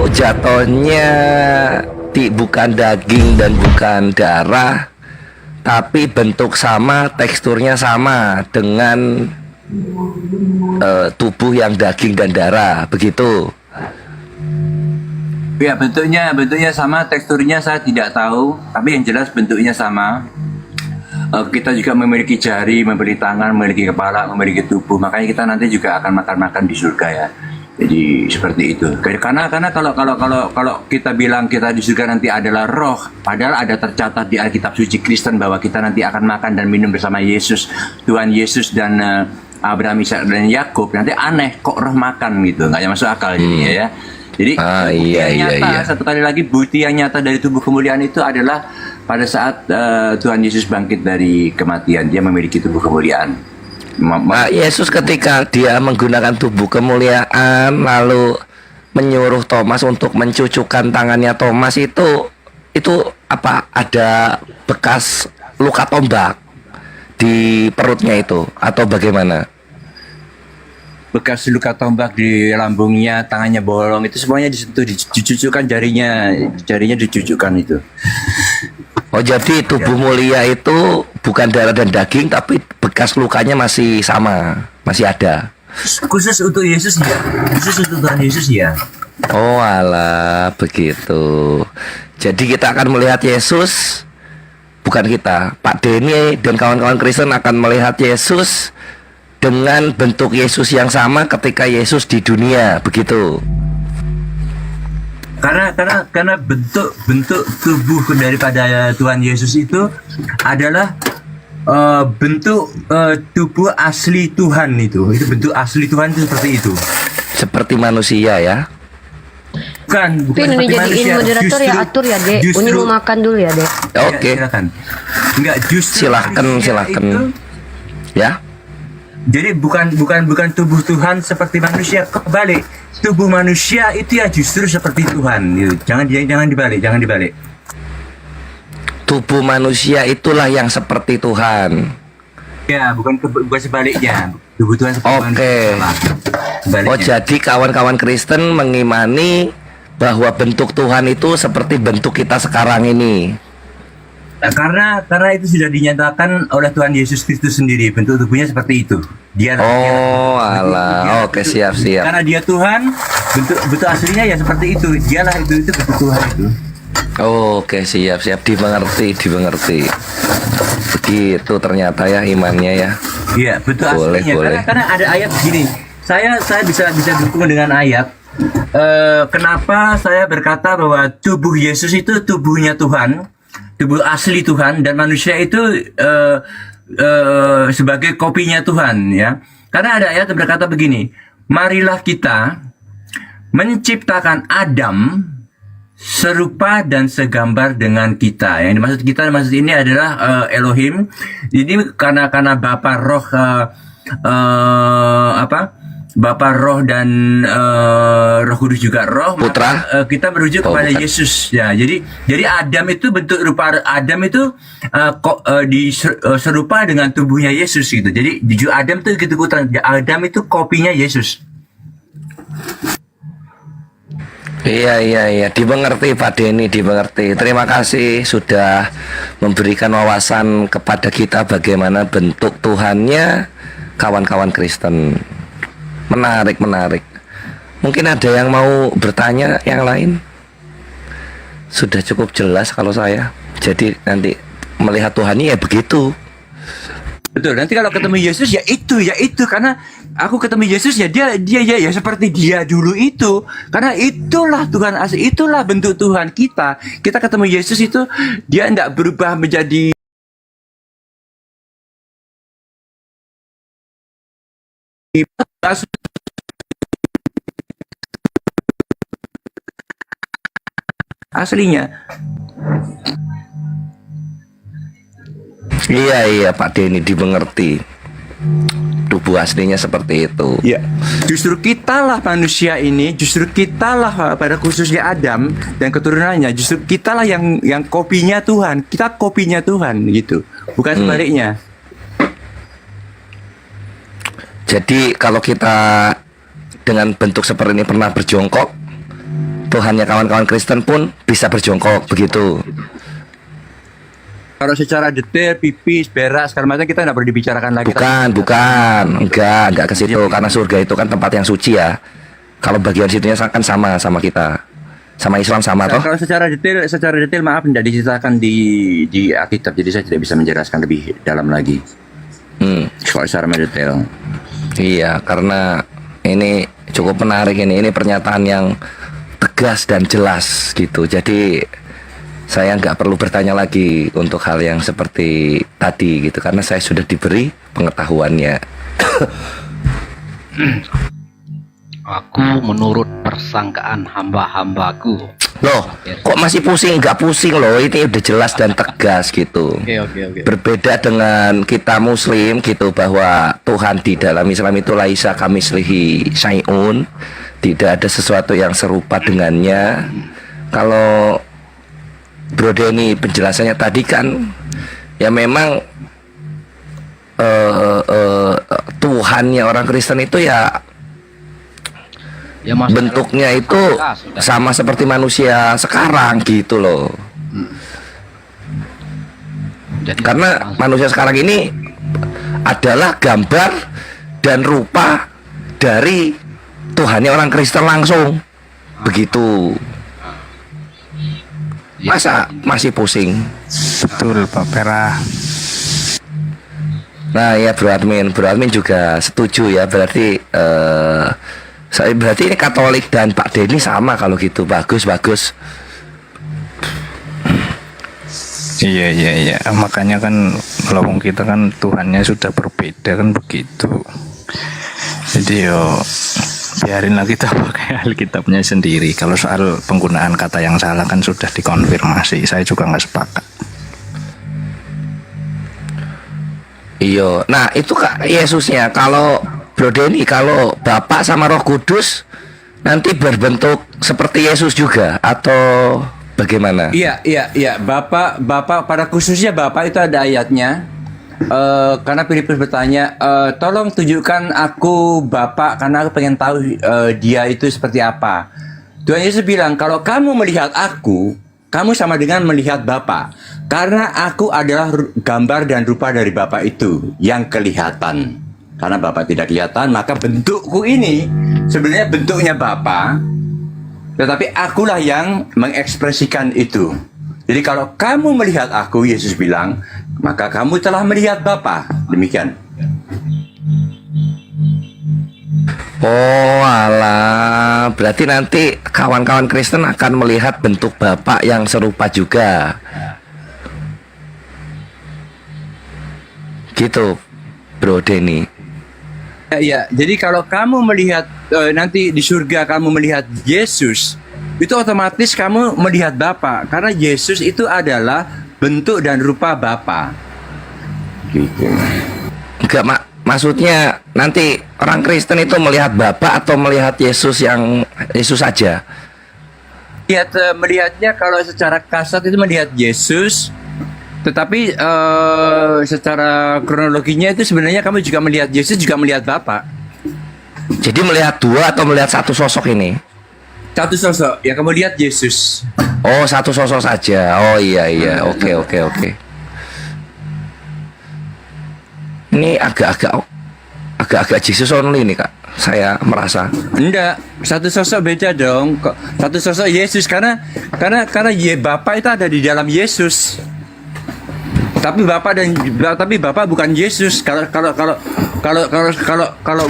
bentuk jatuhnya bukan daging dan bukan darah, tapi bentuk sama, teksturnya sama dengan tubuh yang daging dan darah, begitu? Ya, bentuknya sama, teksturnya saya tidak tahu, tapi yang jelas bentuknya sama. Kita juga memiliki jari, memiliki tangan, memiliki kepala, memiliki tubuh. Makanya kita nanti juga akan makan-makan di surga ya. Jadi seperti itu. Karena kalau kita bilang kita di surga nanti adalah roh, padahal ada tercatat di Alkitab suci Kristen bahwa kita nanti akan makan dan minum bersama Yesus, Tuhan Yesus dan Abraham, Ishak dan Yakub. Nanti aneh kok roh makan gitu, nggak masuk akal jadinya ya. Jadi bukti yang nyata, satu kali lagi bukti yang nyata dari tubuh kemuliaan itu adalah pada saat Tuhan Yesus bangkit dari kematian, dia memiliki tubuh kemuliaan. Yesus ketika dia menggunakan tubuh kemuliaan lalu menyuruh Thomas untuk mencucukkan tangannya Thomas, itu apa, ada bekas luka tombak di perutnya itu atau bagaimana? Bekas luka tombak di lambungnya, tangannya bolong, itu semuanya disentuh, dicucukkan jarinya dicucukkan itu. Oh, jadi tubuh mulia itu bukan darah dan daging, tapi bekas lukanya masih sama, masih ada. Khusus untuk Yesus ya, khusus untuk Tuhan Yesus ya. Oh alah, begitu. Jadi kita akan melihat Yesus, bukan kita, Pak Denny dan kawan-kawan Kristen akan melihat Yesus dengan bentuk Yesus yang sama ketika Yesus di dunia, begitu. Karena bentuk tubuh daripada Tuhan Yesus itu adalah bentuk tubuh asli Tuhan itu bentuk asli Tuhan itu seperti itu. Seperti manusia ya. Bukan ini jadiin moderator ya, atur ya Dek. Uni mau makan dulu ya Dek. Oke. Silakan. Enggak, justru silakan. Itu, ya. Jadi bukan tubuh Tuhan seperti manusia, kebalik. Tubuh manusia itu ya justru seperti Tuhan. Gitu. Jangan dibalik. Tubuh manusia itulah yang seperti Tuhan. Ya, bukan sebaliknya. Tubuh Tuhan seperti manusia. Oh, jadi kawan-kawan Kristen mengimani bahwa bentuk Tuhan itu seperti bentuk kita sekarang ini. Nah, karena itu sudah dinyatakan oleh Tuhan Yesus Kristus sendiri, bentuk tubuhnya seperti itu. Oke, siap. Karena dia Tuhan, bentuk aslinya ya seperti itu. Dialah itu bentuk Tuhan itu. Oke, siap, dimengerti. Begitu ternyata ya imannya ya. Iya, bentuk aslinya. Boleh. Karena ada ayat gini. Saya bisa dukung dengan ayat. Kenapa saya berkata bahwa tubuh Yesus itu tubuhnya Tuhan, tubuh asli Tuhan, dan manusia itu sebagai kopinya Tuhan ya. Karena ada ayat yang berkata begini, marilah kita menciptakan Adam serupa dan segambar dengan kita. Yang dimaksud kita ini adalah Elohim. Ini karena Bapa Roh Bapa Roh dan Roh Kudus juga Roh, Putra. Maka, kita merujuk kepada bukan. Yesus ya. Jadi Adam itu bentuk rupa Adam itu serupa dengan tubuhnya Yesus gitu. Jadi Adam itu gitu putra. Adam itu kopinya Yesus. Iya, dimengerti Pak Denny, dimengerti. Terima kasih sudah memberikan wawasan kepada kita bagaimana bentuk Tuhannya kawan-kawan Kristen. Menarik. Mungkin ada yang mau bertanya yang lain? Sudah cukup jelas kalau saya. Jadi nanti melihat Tuhannya ya begitu. Betul. Nanti kalau ketemu Yesus ya itu karena aku ketemu Yesus ya dia ya seperti dia dulu itu. Karena itulah Tuhan asli, itulah bentuk Tuhan kita. Kita ketemu Yesus itu dia tidak berubah menjadi aslinya. Iya Pak Denny, dimengerti. Tubuh aslinya seperti itu. Ya, justru kitalah manusia ini, justru kitalah pada khususnya Adam dan keturunannya, justru kitalah yang kopinya Tuhan. Kita kopinya Tuhan gitu, bukan sebaliknya. Jadi kalau kita dengan bentuk seperti ini pernah berjongkok, Tuhannya kawan-kawan Kristen pun bisa berjongkok begitu. Kalau secara detail, pipis, berak, segala macam kita nggak perlu dibicarakan lagi. Bukan, enggak ke situ karena surga itu kan tempat yang suci ya. Kalau bagian situnya kan sama kita, sama Islam sama toh. Kalau secara detail maaf tidak diceritakan di Alkitab, jadi saya tidak bisa menjelaskan lebih dalam lagi. Kalau secara detail. Iya, karena ini cukup menarik ini pernyataan yang tegas dan jelas gitu. Jadi saya nggak perlu bertanya lagi untuk hal yang seperti tadi gitu, karena saya sudah diberi pengetahuannya. Aku menurut persangkaan hamba-hambaku. Loh, kok masih pusing? Nggak pusing loh, ini udah jelas dan tegas gitu. Oke. Berbeda dengan kita Muslim gitu, bahwa Tuhan di dalam Islam itu laisa kamislihi syai'un, tidak ada sesuatu yang serupa dengannya. Kalau Bro Denny penjelasannya tadi kan ya memang Tuhannya orang Kristen itu ya bentuknya itu sama seperti manusia sekarang gitu loh. Jadi, karena manusia sekarang ini adalah gambar dan rupa dari Tuhannya orang Kristen langsung begitu. Masa masih pusing? Betul Pak Pera. Nah ya Bro Admin juga setuju ya. Berarti berarti ini Katolik dan Pak Denny sama kalau gitu. Bagus. Iya. Makanya kan kalau kita kan Tuhannya sudah berbeda kan begitu. Jadi biarinlah kita pakai Alkitabnya sendiri. Kalau soal penggunaan kata yang salah kan sudah dikonfirmasi. Saya juga nggak sepakat. Iya. Nah itu Kak Yesusnya. Kalau Bro Denny, kalau Bapak sama Roh Kudus nanti berbentuk seperti Yesus juga atau bagaimana? Iya. Bapak pada khususnya Bapak itu ada ayatnya. Karena Filipus bertanya, tolong tunjukkan aku Bapak karena aku pengen tahu dia itu seperti apa. Tuhan Yesus bilang, kalau kamu melihat aku, kamu sama dengan melihat Bapa. Karena aku adalah gambar dan rupa dari Bapa itu yang kelihatan. Karena Bapa tidak kelihatan, maka bentukku ini sebenarnya bentuknya Bapa, tetapi akulah yang mengekspresikan itu. Jadi kalau kamu melihat aku, Yesus bilang, maka kamu telah melihat Bapa. Demikian. Oh alah, berarti nanti kawan-kawan Kristen akan melihat bentuk Bapak yang serupa juga. Gitu, Bro Denny. Ya, jadi kalau kamu melihat nanti di surga kamu melihat Yesus, itu otomatis kamu melihat Bapa, karena Yesus itu adalah bentuk dan rupa Bapa. Gitu. Enggak, maksudnya nanti orang Kristen itu melihat Bapa atau melihat Yesus yang Yesus saja? Melihatnya kalau secara kasat itu melihat Yesus, tetapi secara kronologinya itu sebenarnya kamu juga melihat Yesus juga melihat Bapa. Jadi melihat dua atau melihat satu sosok ini? Satu sosok, ya kamu lihat Yesus. Oh, satu sosok saja. Oh iya, oke. Ini agak Jesus only nih Kak. Saya merasa. Enggak, satu sosok beda dong. Kok satu sosok Yesus karena Bapa itu ada di dalam Yesus. Tapi Bapa bukan Yesus. Kalau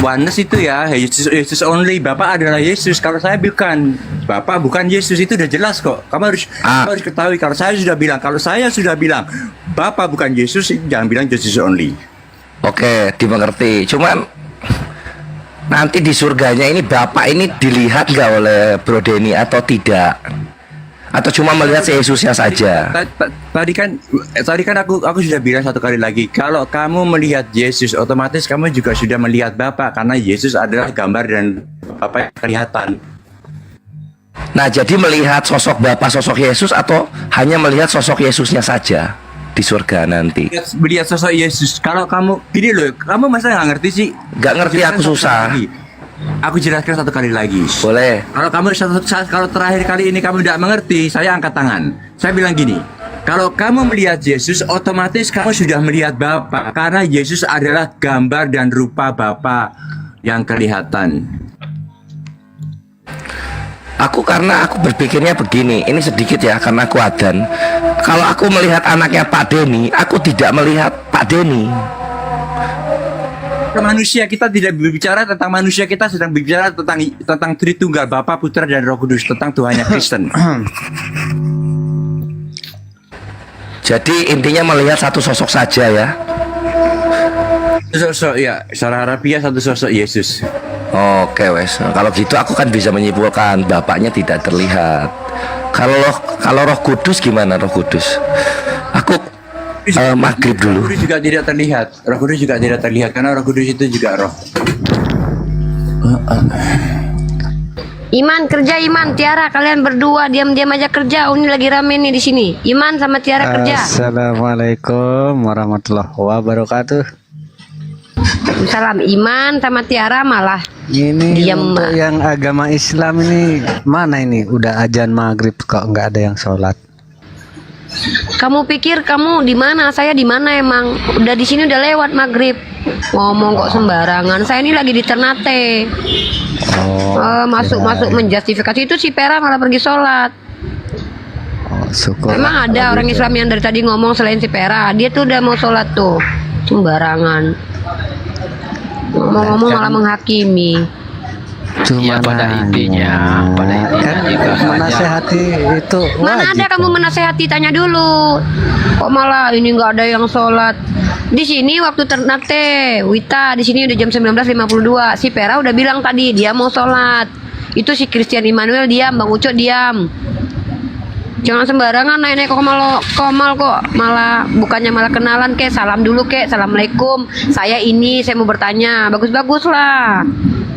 oneness itu ya Yesus only, Bapa adalah Yesus. Kalau saya bukan, Bapa bukan Yesus, itu udah jelas kok. Kamu harus ketahui kalau saya sudah bilang Bapa bukan Yesus, jangan bilang Yesus only. Oke, dimengerti. Cuman nanti di surganya ini Bapak ini dilihat nggak oleh Bro Denny atau tidak? Atau cuma melihat Yesusnya saja? Tadi kan aku sudah bilang satu kali lagi, kalau kamu melihat Yesus, otomatis kamu juga sudah melihat Bapa, karena Yesus adalah gambar dan Bapa yang kelihatan. Nah, jadi melihat sosok Bapa, sosok Yesus, atau hanya melihat sosok Yesusnya saja di surga nanti? Melihat sosok Yesus. Kalau kamu gini loh, kamu masa nggak ngerti sih? Nggak ngerti, aku susah. Aku jelaskan satu kali lagi. Boleh. Kalau kalau terakhir kali ini kamu tidak mengerti, saya angkat tangan. Saya bilang gini, kalau kamu melihat Yesus, otomatis kamu sudah melihat Bapa, karena Yesus adalah gambar dan rupa Bapa yang kelihatan. Karena aku berpikirnya begini, ini sedikit ya karena aku adan. Kalau aku melihat anaknya Pak Denny, aku tidak melihat Pak Denny. Manusia kita tidak berbicara tentang manusia, kita sedang berbicara tentang Tritunggal, Bapa, Putra, dan Roh Kudus, tentang Tuhannya Kristen. Jadi intinya melihat satu sosok saja ya. Sosok ya, secara harafiah satu sosok Yesus. Oke wes. Kalau gitu aku kan bisa menyimpulkan bapaknya tidak terlihat. Kalau Roh Kudus gimana Roh Kudus? Aku maghrib dulu. Roh Kudus juga tidak terlihat. Roh Kudus juga tidak terlihat karena Roh Kudus itu juga roh. Iman kerja, Iman, Tiara, kalian berdua diam-diam aja kerja. Ini lagi rame nih di sini. Iman sama Tiara kerja. Assalamualaikum warahmatullahi wabarakatuh. Salam. Iman sama Tiara malah Ini diam. untuk yang agama Islam ini mana ini? Udah azan maghrib kok nggak ada yang sholat. Kamu pikir kamu di mana? Saya di mana emang? Udah di sini udah lewat maghrib. Ngomong kok sembarangan. Saya ini lagi di Ternate. Masuk menjustifikasi itu si Pera malah pergi sholat. Syukur. Emang ada orang Islam yang dari tadi ngomong selain si Pera, dia tuh udah mau sholat tuh. Sembarangan. Ngomong-ngomong malah menghakimi. Ya pada intinya jika saja menasehati itu Mana wajib. ada kamu menasehati, tanya dulu. Kok malah ini nggak ada yang sholat? Di sini waktu Ternate, Wita di sini udah jam 19.52. Si Pera udah bilang tadi dia mau sholat. Itu si Christian Immanuel diam, Bang Uco diam. Jangan sembarangan naik-naik komal kok. Malah bukannya malah kenalan kek, salam dulu kek, assalamualaikum. Saya mau bertanya, bagus-bagus lah.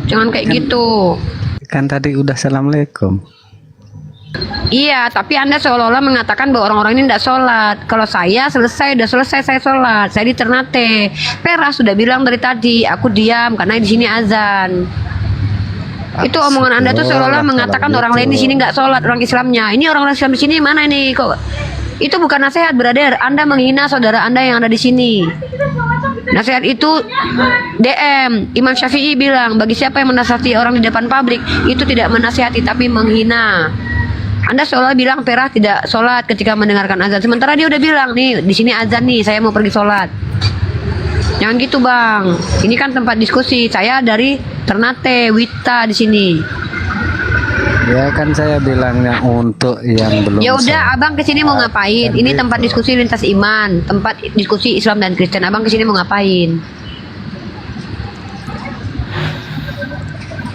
Jangan kayak gitu. Kan tadi udah assalamualaikum. Iya, tapi Anda seolah-olah mengatakan bahwa orang-orang ini tidak sholat. Kalau saya udah selesai saya sholat. Saya di Ternate. Pera sudah bilang dari tadi, aku diam karena di sini azan. Itu omongan Anda tuh seolah-olah mengatakan orang lain di sini nggak sholat, orang Islamnya. Ini orang Islam di sini mana nih kok? Itu bukan nasihat, brother. Anda menghina saudara Anda yang ada di sini. Nasihat itu DM. Imam Syafi'i bilang, bagi siapa yang menasihati orang di depan pabrik, itu tidak menasihati tapi menghina. Anda seolah bilang Pera tidak sholat ketika mendengarkan azan. Sementara dia udah bilang, nih di sini azan nih, saya mau pergi sholat. Jangan gitu bang. Ini kan tempat diskusi. Saya dari Ternate, Wita di sini. Ya kan saya bilangnya untuk yang belum. Ya udah, sholat. abang kesini mau ngapain? Ini tempat diskusi lintas iman, tempat diskusi Islam dan Kristen. Abang kesini mau ngapain?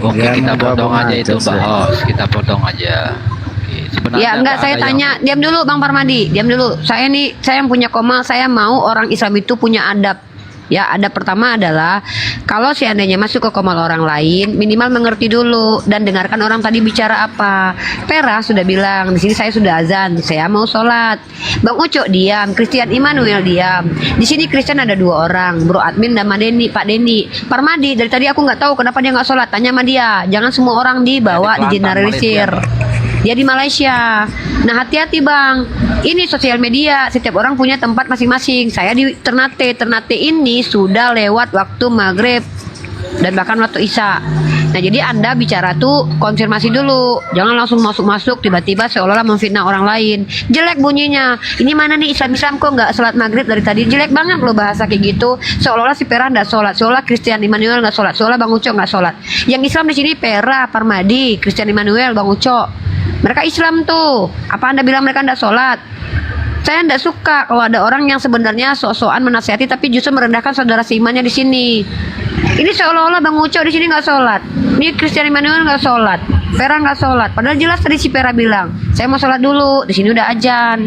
Oke, Ya, kita mau potong gabung aja aja itu sih. bahas. Kita potong aja. Oke, sebenarnya Ya enggak, nggak saya ada tanya. Diam dulu Bang Parmadi, diam dulu. Saya yang punya Komal, saya mau orang Islam itu punya adab. Ya, adab pertama adalah kalau seandainya masuk ke Komal orang lain, minimal mengerti dulu dan dengarkan orang tadi bicara apa. Pera sudah bilang, di sini saya sudah azan, saya mau sholat. Bang Ucok diam, Christian Immanuel diam. Di sini Kristen ada 2 orang, Bro Admin dan Pak Denny. Parmadi dari tadi aku nggak tahu kenapa dia nggak sholat. Tanya sama dia. Jangan semua orang dibawa, digeneralisir. Dia di Malaysia. Nah hati-hati bang, ini sosial media, setiap orang punya tempat masing-masing. Saya di Ternate. Ternate ini sudah lewat waktu maghrib dan bahkan waktu isya. Nah jadi Anda bicara tuh konfirmasi dulu, jangan langsung masuk-masuk tiba-tiba seolah-olah memfitnah orang lain. Jelek bunyinya. Ini mana nih Islam kok nggak sholat maghrib dari tadi? Jelek banget loh bahasa kayak gitu. Seolah-olah si Pera nggak sholat, seolah Christian Immanuel nggak sholat, seolah Bang Uco nggak sholat. Yang Islam di sini Pera, Parmadi, Christian Immanuel, Bang Uco. Mereka Islam tuh. Apa Anda bilang mereka nggak sholat? Saya nggak suka kalau ada orang yang sebenarnya sok-sokan menasihati tapi justru merendahkan saudara seimannya di sini. Ini seolah-olah Bang Uco di sini nggak sholat. Ini Christian Immanuel nggak sholat. Pera nggak sholat. Padahal jelas tadi si Pera bilang, saya mau sholat dulu. Di sini udah ajan.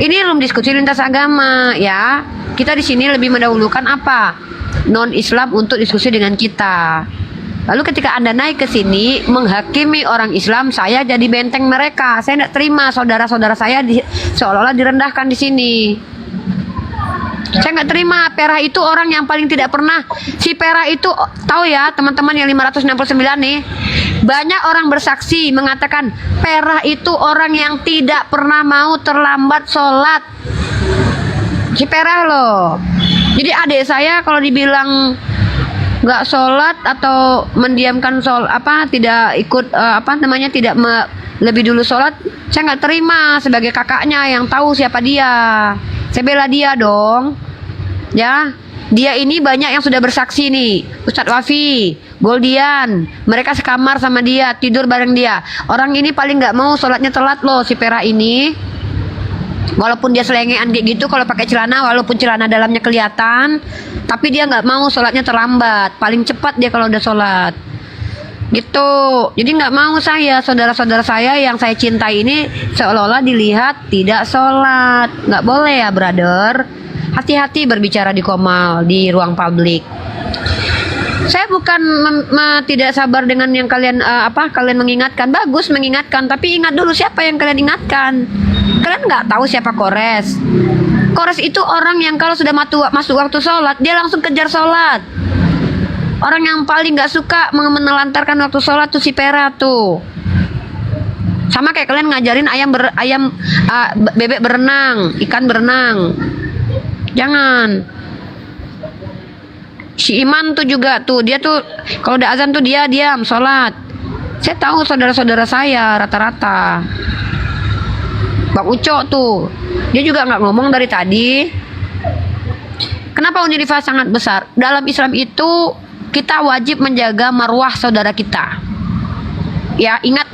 Ini belum diskusi lintas agama, ya. Kita di sini lebih mendahulukan apa? Non-Islam untuk diskusi dengan kita. Lalu ketika Anda naik ke sini menghakimi orang Islam, saya jadi benteng mereka. Saya tidak terima saudara-saudara saya seolah-olah direndahkan di sini. Saya nggak terima. Perah itu orang yang paling tidak pernah. Si Perah itu, tahu ya teman-teman yang 569 nih, banyak orang bersaksi mengatakan Perah itu orang yang tidak pernah mau terlambat sholat. Si Perah loh. Jadi adik saya kalau dibilang nggak sholat atau mendiamkan tidak ikut lebih dulu sholat, saya nggak terima sebagai kakaknya yang tahu siapa dia. Saya bela dia dong, ya. Dia ini banyak yang sudah bersaksi nih, Ustadz Wafi, Goldian, mereka sekamar sama dia, tidur bareng dia. Orang ini paling nggak mau sholatnya telat loh, si Perah ini. Walaupun dia selengean kayak gitu, kalau pakai celana, walaupun celana dalamnya kelihatan, tapi dia nggak mau sholatnya terlambat. Paling cepat dia kalau udah sholat, gitu. Jadi nggak mau saya, saudara-saudara saya yang saya cintai ini seolah-olah dilihat tidak sholat. Nggak boleh ya, brother. Hati-hati berbicara di Komal, di ruang publik. Saya bukan tidak sabar dengan yang kalian kalian mengingatkan. Bagus mengingatkan, tapi ingat dulu siapa yang kalian ingatkan. Kalian nggak tahu siapa Kores. Kores itu orang yang kalau sudah masuk waktu sholat, dia langsung kejar sholat. Orang yang paling nggak suka menelantarkan waktu sholat tuh si Perah tuh. Sama kayak kalian ngajarin bebek berenang, ikan berenang. Jangan. Si Iman tuh juga tuh, dia tuh kalau udah azan tuh dia diam sholat. Saya tahu saudara-saudara saya rata-rata. Bang Ucok tuh, dia juga nggak ngomong dari tadi. Kenapa Unilifa sangat besar? Dalam Islam itu kita wajib menjaga marwah saudara kita. Ya, ingat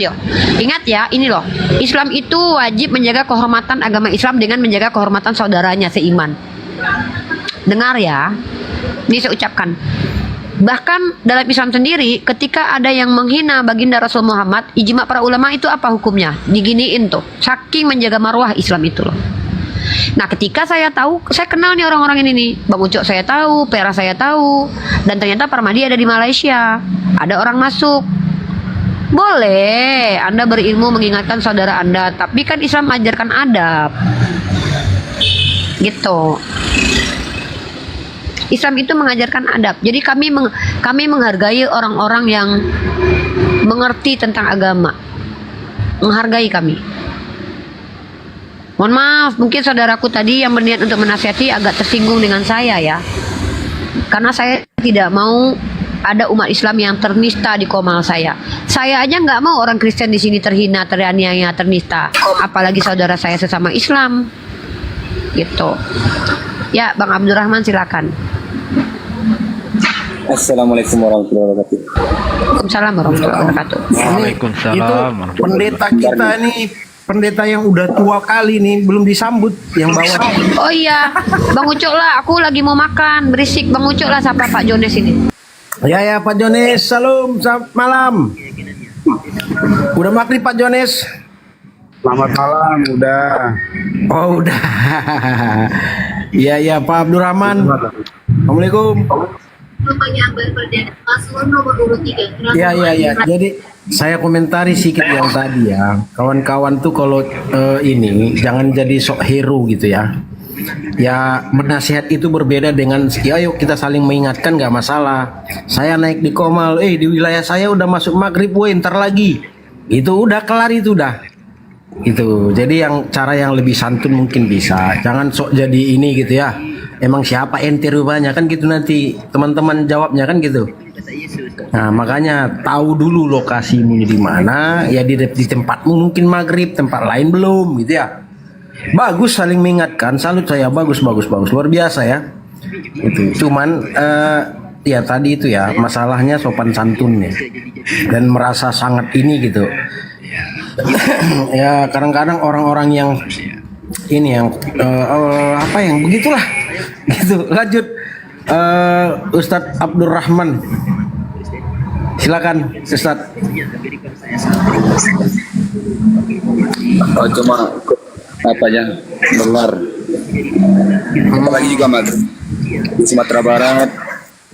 ya, ini loh. Islam itu wajib menjaga kehormatan agama Islam dengan menjaga kehormatan saudaranya seiman. Dengar ya, ini saya ucapkan. Bahkan dalam Islam sendiri, ketika ada yang menghina baginda Rasul Muhammad, ijma para ulama itu apa hukumnya? Diginiin tuh, saking menjaga marwah Islam itu loh. Nah, ketika saya tahu, saya kenal nih orang-orang ini nih. Bang Ucok saya tahu, Perah saya tahu, dan ternyata Parmadi ada di Malaysia. Ada orang masuk. Boleh Anda berilmu mengingatkan saudara Anda, tapi kan Islam mengajarkan adab. Gitu. Islam itu mengajarkan adab. Jadi kami menghargai orang-orang yang mengerti tentang agama. Menghargai kami. Mohon maaf, mungkin saudaraku tadi yang berniat untuk menasihati agak tersinggung dengan saya ya. Karena saya tidak mau ada umat Islam yang ternista di Komal saya. Saya aja nggak mau orang Kristen di sini terhina, teraniaya, ternista. Apalagi saudara saya sesama Islam. Gitu. Ya, Bang Abdurrahman silakan. Assalamualaikum warahmatullahi wabarakatuh. Waalaikumsalam warahmatullahi wabarakatuh. Waalaikumsalam. Pendeta kita nih, pendeta yang udah tua kali nih belum disambut yang bawah. Oh iya, Bang Ucok lah, aku lagi mau makan, berisik. Bang Ucok lah, siapa Pak Jones ini? Ya Pak Jones, salam, selamat malam. Udah maghrib Pak Jones? Selamat malam, udah. Oh udah. Iya Pak Abdurrahman. Assalamualaikum. Ya. Jadi saya komentari sedikit yang tadi ya. Kawan-kawan tuh kalau ini jangan jadi sok hero gitu ya. Ya menasihat itu berbeda dengan ya yuk kita saling mengingatkan nggak masalah. Saya naik di Komal, di wilayah saya udah masuk maghrib, woi ntar lagi. Itu udah kelar itu udah. Itu. Jadi yang cara yang lebih santun mungkin bisa. Jangan sok jadi ini gitu ya. Emang siapa ente rupanya kan gitu nanti teman-teman jawabnya kan gitu. Nah makanya tahu dulu lokasimu di mana ya di tempatmu mungkin maghrib, tempat lain belum gitu ya. Bagus saling mengingatkan, salut saya, bagus luar biasa ya. Itu cuman ya tadi itu ya masalahnya sopan santunnya dan merasa sangat ini gitu. Ya kadang-kadang orang-orang yang ini yang yang begitulah gitu. Lanjut Ustadz Abdurrahman, silakan Ustadz. Oh, cuma dengar. Apalagi juga maghrib di Sumatera Barat.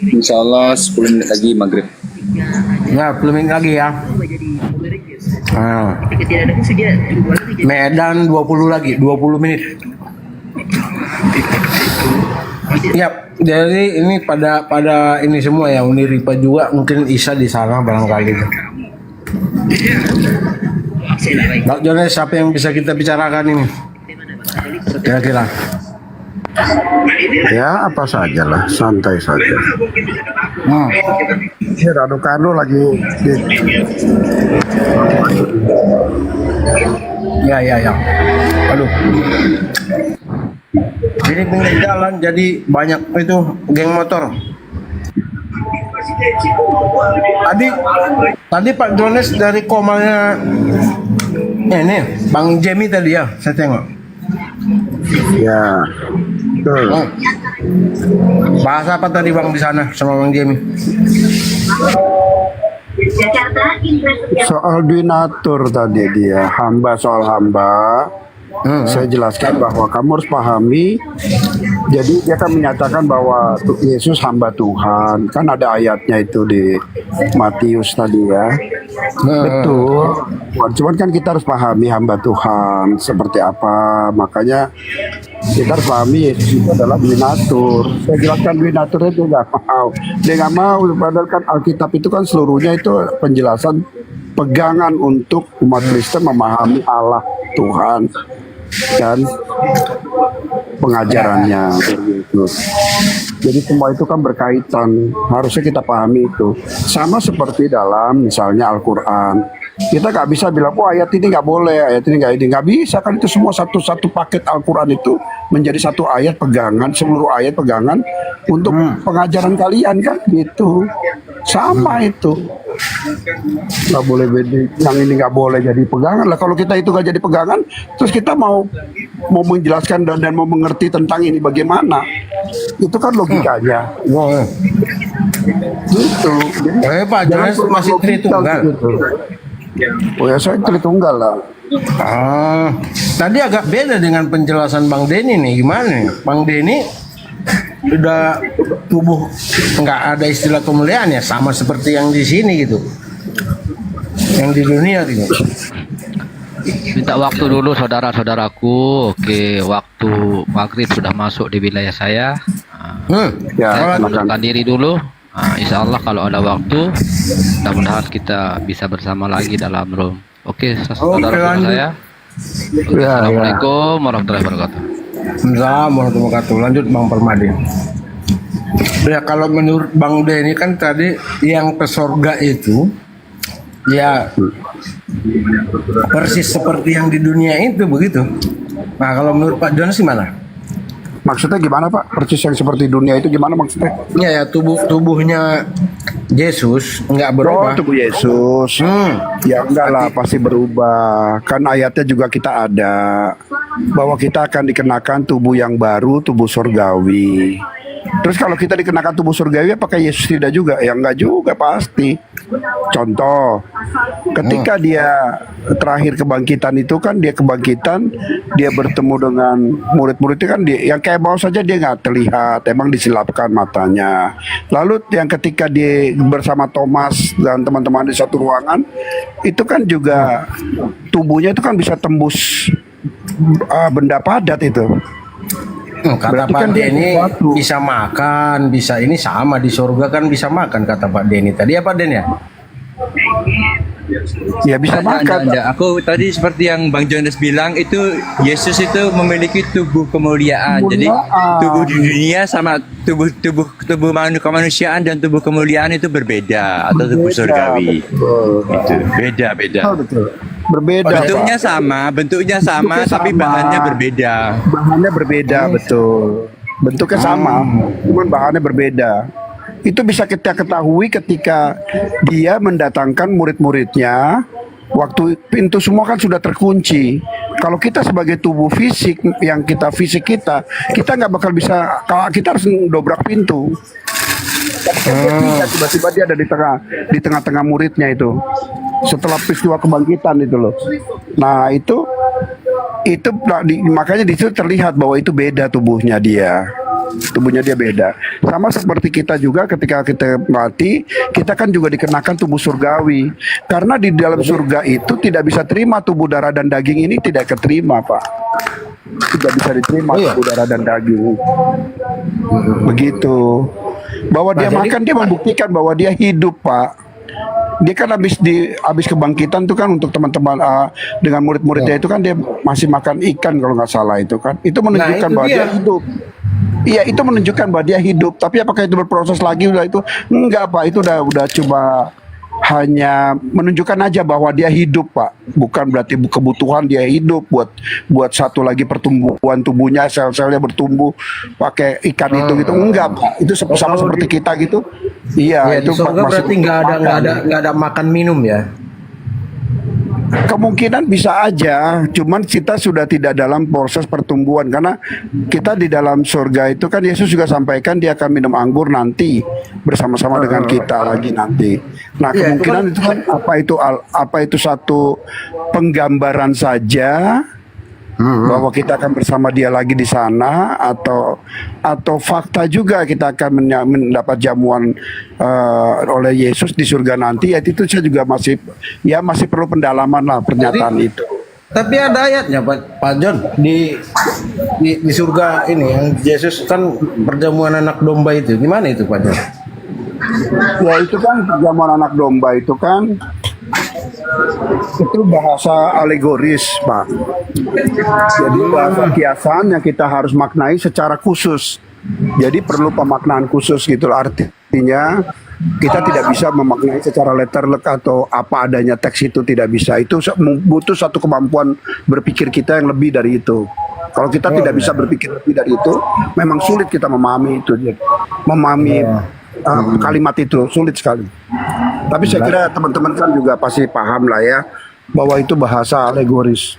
Insya Allah 10 menit lagi maghrib. Ya 10 menit lagi ya. Medan 20 lagi, 20 menit. Ya, jadi ini pada ini semua ya, Uni Ripa juga mungkin Isa di sana barangkali. Pak Jones, siapa yang bisa kita bicarakan ini? Kira-kira. Ya apa saja lah, santai saja. Ya Rano Karno lagi Ya. Aduh. Ini pinggir jalan jadi banyak itu geng motor. Tadi Pak Jones dari komalnya ini Bang Jemi tadi ya, saya tengok. ya. Betul. Oh. Bahasa apa tadi Bang di sana sama Bang Jemi? Soal donatur tadi dia, hamba soal hamba. Saya jelaskan bahwa kamu harus pahami. Jadi dia kan menyatakan bahwa Yesus hamba Tuhan. Kan ada ayatnya itu di Matius tadi ya. Betul. Cuman kan kita harus pahami hamba Tuhan seperti apa. Makanya kita harus pahami Yesus itu adalah donatur. Saya jelaskan donaturnya dia nggak mau. Dia nggak mau. Padahal kan Alkitab itu kan seluruhnya itu penjelasan pegangan untuk umat Kristen memahami Allah Tuhan dan pengajarannya begitu. Jadi semua itu kan berkaitan, harusnya kita pahami itu. Sama seperti dalam misalnya Al-Quran, kita nggak bisa bilang, oh ayat ini nggak boleh, ayat ini nggak bisa kan, itu semua satu paket Al-Quran itu menjadi satu ayat pegangan, seluruh ayat pegangan untuk pengajaran kalian kan gitu. Sama itu. Nggak boleh beda, yang ini nggak boleh jadi pegangan lah. Kalau kita itu nggak jadi pegangan, terus kita mau menjelaskan dan mau mengerti tentang ini bagaimana, itu kan logikanya. Gitu. Jadi, Pak Jones masih Tritunggal. Gitu. Oh ya, saya Tritunggal lah. Tadi agak beda dengan penjelasan Bang Denny nih, gimana nih? Bang Denny udah tubuh nggak ada istilah kemuliaan ya, sama seperti yang di sini gitu, yang di dunia gitu. Minta waktu dulu saudara-saudaraku. Oke, waktu maghrib sudah masuk di wilayah saya. Ya, Saya mundurkan diri dulu. Insya Allah kalau ada waktu, mudah-mudahan kita bisa bersama lagi dalam room. Oke, saudara-saudara saya. Assalamualaikum warahmatullahi wabarakatuh. Assalamualaikum warahmatullahi wabarakatuh. Lanjut Bang Permadi. Ya kalau menurut Bang Denny kan tadi yang ke surga itu ya persis seperti yang di dunia itu begitu. Nah kalau menurut Pak Jones gimana? Maksudnya gimana Pak? Persis yang seperti dunia itu gimana maksudnya? Ya tubuhnya Yesus nggak berubah. Oh, tubuh Yesus. Ya enggak lah, pasti berubah. Kan ayatnya juga kita ada bahwa kita akan dikenakan tubuh yang baru, tubuh surgawi. Terus kalau kita dikenakan tubuh surgawi, apakah Yesus tidak juga? Ya enggak juga pasti. Contoh, ketika dia terakhir kebangkitan itu kan dia kebangkitan, dia bertemu dengan murid-muridnya kan dia, yang kayak bawah saja dia nggak terlihat, emang disilapkan matanya. Lalu yang ketika dia bersama Thomas dan teman-teman di satu ruangan, itu kan juga tubuhnya itu kan bisa tembus benda padat itu. Kata Pak Denny bisa makan, bisa ini sama di surga kan bisa makan kata Pak Denny tadi ya Pak Den ya? Ya bisa makan. Aku tadi seperti yang Bang Jones bilang itu Yesus itu memiliki tubuh kemuliaan. Jadi tubuh di dunia sama tubuh kemanusiaan dan tubuh kemuliaan itu berbeda atau tubuh surgawi. Itu beda. Betul. Berbeda. Bentuknya sama tapi bahannya berbeda. Bahannya berbeda, betul. Bentuknya sama, cuman bahannya berbeda. Itu bisa kita ketahui ketika dia mendatangkan murid-muridnya. Waktu pintu semua kan sudah terkunci. Kalau kita sebagai tubuh fisik, yang kita fisik kita nggak bakal bisa. Kalau kita harus dobrak pintu. Tiba-tiba dia ada di tengah-tengah muridnya itu. Setelah peristiwa kebangkitan itu loh. Nah itu makanya di situ terlihat bahwa itu beda tubuhnya dia beda. Sama seperti kita juga ketika kita mati, kita kan juga dikenakan tubuh surgawi. Karena di dalam surga itu tidak bisa terima tubuh darah dan daging ini, tidak keterima Pak. Tidak bisa diterima tubuh darah dan daging. Begitu. Bahwa dia Nah, jadi- makan, dia membuktikan bahwa dia hidup, Pak. Dia kan habis kebangkitan tuh kan untuk teman-teman dengan murid-muridnya itu kan dia masih makan ikan kalau nggak salah itu kan. Itu menunjukkan itu bahwa dia. dia hidup. Iya, itu menunjukkan bahwa dia hidup. Tapi apakah itu berproses lagi udah itu? Enggak, Pak. Itu udah coba hanya menunjukkan aja bahwa dia hidup, Pak. Bukan berarti kebutuhan dia hidup buat satu lagi pertumbuhan tubuhnya, sel-selnya bertumbuh pakai ikan itu gitu. Enggak, Pak. Itu sama kalau seperti kita gitu. Iya, Ya, di itu surga masih berarti nggak ada makan minum ya. kemungkinan bisa aja, cuman kita sudah tidak dalam proses pertumbuhan karena kita di dalam surga itu kan Yesus juga sampaikan dia akan minum anggur nanti bersama-sama dengan kita lagi nanti. Nah, Iya, kemungkinan itu kan apa itu satu penggambaran saja bahwa kita akan bersama dia lagi di sana atau fakta juga kita akan mendapat jamuan oleh Yesus di surga nanti. Ya itu saya juga masih perlu pendalaman lah pernyataan itu. Tapi ada ayatnya Pak John di surga ini yang Yesus kan perjamuan anak domba itu. Gimana itu Pak John? Ya itu kan jamuan anak domba itu kan itu bahasa alegoris, Pak. Jadi bahasa kiasan yang kita harus maknai secara khusus. Jadi perlu pemaknaan khusus gitu. Artinya kita tidak bisa memaknai secara letterlek atau apa adanya teks itu tidak bisa. Itu butuh satu kemampuan berpikir kita yang lebih dari itu. Kalau kita tidak bisa berpikir lebih dari itu, memang sulit kita memahami itu. Memahami kalimat itu sulit sekali. Tapi saya kira teman-teman kan juga pasti paham lah ya bahwa itu bahasa alegoris.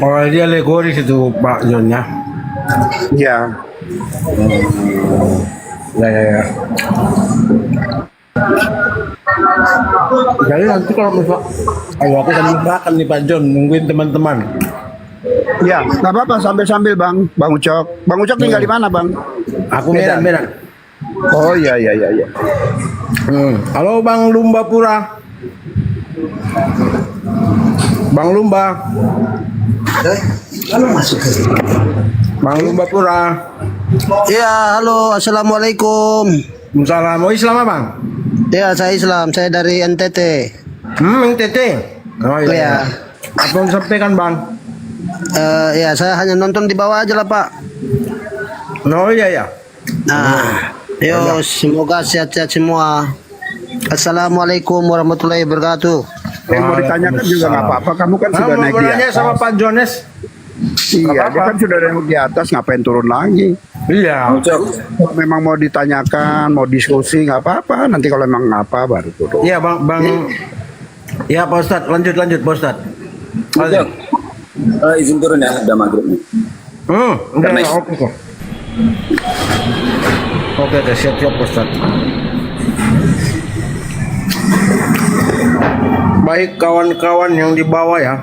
Oh, dia alegoris itu Pak John ya. Ya. Ya. Jadi nanti kalau aku sambil makan nih Pak John nungguin teman-teman. Ya, nggak apa-apa sambil Bang Ucok. Bang Ucok tinggal di mana, Bang? Aku Medan. Oh iya. Halo Bang Lumba Pura. Bang Lumba. Bang Lumba Pura. Ya, halo, assalamualaikum. Salam. Oh, Islam Bang? Ya, saya Islam, saya dari NTT. NTT. Oh iya. Ya. Apa yang disampaikan Bang? Ya, saya hanya nonton di bawah aja lah Pak. Oh iya. Nah, yo, semoga sehat-sehat semua. Assalamualaikum warahmatullahi wabarakatuh. Yang mau ditanyakan juga nggak apa-apa. Kamu kan sudah naik di nanya atas. sama Pak Jones. Iya, dia kan sudah naik di atas, ngapain turun lagi? Iya. Kalau memang mau ditanyakan, mau diskusi nggak apa-apa. Nanti kalau memang ngapa baru turun. Iya Bang. Ya Pak Ustadz, lanjut Pak Ustadz. Izin turun ya, udah maghrib nih. Udah oke kok. Oke, siap Pak Ustadz. Baik kawan-kawan yang di bawah ya.